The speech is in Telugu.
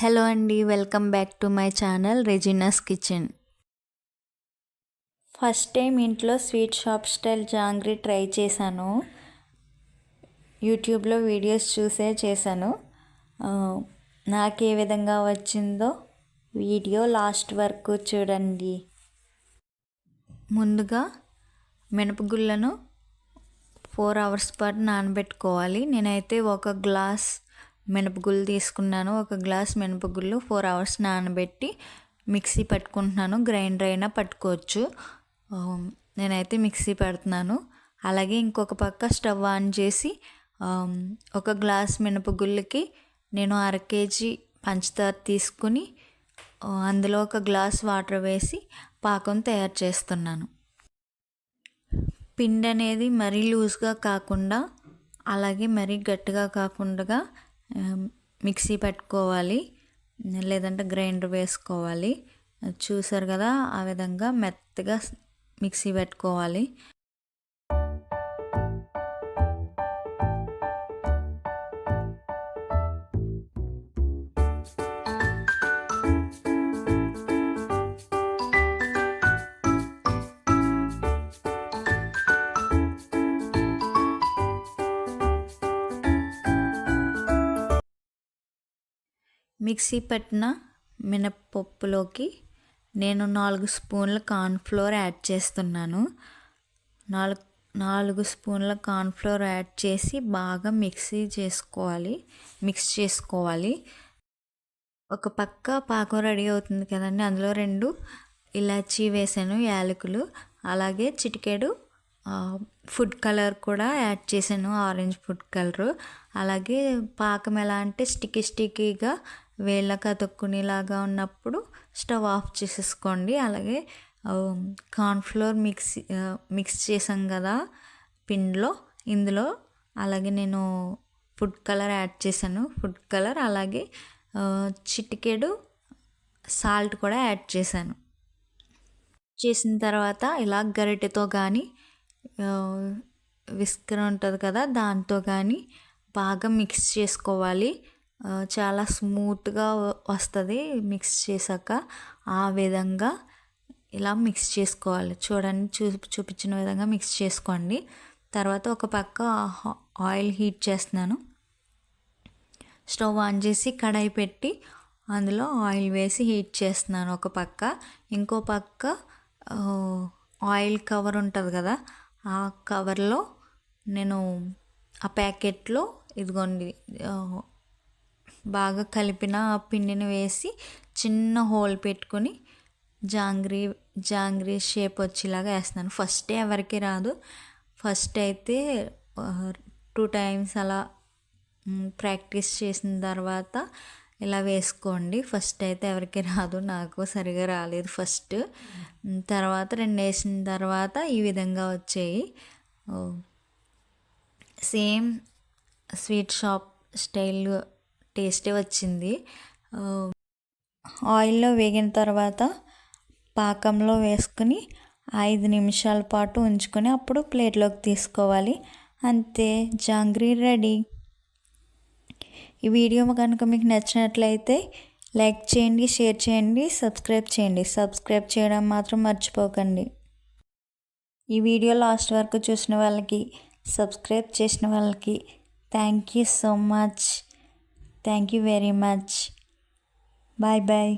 హలో అండి, welcome back to my channel Regina's kitchen. First time ఇంట్లో sweet shop style jangri try చేశాను. యూట్యూబ్లో వీడియోస్ చూసే చేశాను. నాకు ఏ విధంగా వచ్చిందో వీడియో లాస్ట్ వరకు చూడండి. ముందుగా మినపగుళ్ళను 4 hours పాటు నానబెట్టుకోవాలి. నేనైతే ఒక గ్లాస్ మినపగుళ్ళు తీసుకున్నాను. ఒక గ్లాస్ మినపగుళ్ళు 4 hours నానబెట్టి మిక్సీ పట్టుకుంటున్నాను. గ్రైండర్ అయినా పట్టుకోవచ్చు. నేనైతే మిక్సీ పెడుతున్నాను. అలాగే ఇంకొక పక్క స్టవ్ ఆన్ చేసి ఒక గ్లాస్ మినపగుళ్ళకి నేను 1/2 kg పంచదార తీసుకుని అందులో ఒక గ్లాస్ వాటర్ వేసి పాకం తయారు చేస్తున్నాను. పిండి అనేది మరీ లూజ్గా కాకుండా అలాగే మరీ గట్టిగా కాకుండా మిక్సీ పెట్టుకోవాలి, లేదంటే గ్రైండర్ వేసుకోవాలి. చూసారు కదా, ఆ విధంగా మెత్తగా మిక్సీ పెట్టుకోవాలి. మిక్సీ పట్టిన మినప్పప్పులోకి నేను 4 స్పూన్ల కార్న్ఫ్లోర్ యాడ్ చేస్తున్నాను. 4 స్పూన్ల కార్న్ఫ్లోర్ యాడ్ చేసి బాగా మిక్స్ చేసుకోవాలి. ఒక పక్క పాకం రెడీ అవుతుంది కదండి, అందులో 2 ఇలాచీ వేసాను, యాలకులు, అలాగే చిటికెడు ఫుడ్ కలర్ కూడా యాడ్ చేశాను, ఆరెంజ్ ఫుడ్ కలరు. అలాగే పాకం ఎలా అంటే స్టిక్కీగా వేళ్ళకి అతుక్కునేలాగా ఉన్నప్పుడు స్టవ్ ఆఫ్ చేసేసుకోండి. అలాగే కార్న్ఫ్లోర్ మిక్స్ చేసాం కదా పిండిలో, ఇందులో అలాగే నేను ఫుడ్ కలర్ యాడ్ చేశాను. ఫుడ్ కలర్ అలాగే చిటికెడు సాల్ట్ కూడా యాడ్ చేశాను. చేసిన తర్వాత ఇలా గరిటెతో కానీ విస్కర్ ఉంటుంది కదా, దాంతో కానీ బాగా మిక్స్ చేసుకోవాలి. చాలా స్మూత్గా వస్తుంది మిక్స్ చేశాక. ఆ విధంగా ఇలా మిక్స్ చేసుకోవాలి. చూడండి, చూపించిన విధంగా మిక్స్ చేసుకోండి. తర్వాత ఒక పక్క ఆయిల్ హీట్ చేస్తున్నాను. స్టవ్ ఆన్ చేసి కడాయి పెట్టి అందులో ఆయిల్ వేసి హీట్ చేస్తున్నాను ఒక పక్క. ఇంకో పక్క ఆయిల్ కవర్ ఉంటుంది కదా, ఆ కవర్లో నేను ఆ ప్యాకెట్లో ఇదిగోండి బాగా కలిపిన పిండిని వేసి చిన్న హోల్ పెట్టుకొని జాంగ్రీ షేప్ వచ్చేలాగా వేస్తున్నాను. ఫస్ట్ ఎవరికి రాదు. ఫస్ట్ అయితే 2 times అలా ప్రాక్టీస్ చేసిన తర్వాత ఇలా వేసుకోండి. ఫస్ట్ అయితే ఎవరికి రాదు, నాకు సరిగా రాలేదు ఫస్ట్. తర్వాత 2 వేసిన తర్వాత ఈ విధంగా వచ్చాయి. సేమ్ స్వీట్ షాప్ స్టైల్ టేస్టే వచ్చింది. ఆయిల్లో వేగిన తర్వాత పాకంలో వేసుకుని 5 నిమిషాల పాటు ఉంచుకొని అప్పుడు ప్లేట్లోకి తీసుకోవాలి. అంతే, జాంగ్రీ రెడీ. ఈ వీడియో కనుక మీకు నచ్చినట్లయితే లైక్ చేయండి, షేర్ చేయండి, సబ్స్క్రైబ్ చేయండి. సబ్స్క్రైబ్ చేయడం మాత్రం మర్చిపోకండి. ఈ వీడియో లాస్ట్ వరకు చూసిన వాళ్ళకి, సబ్స్క్రైబ్ చేసిన వాళ్ళకి thank you so much. Thank you very much. Bye bye.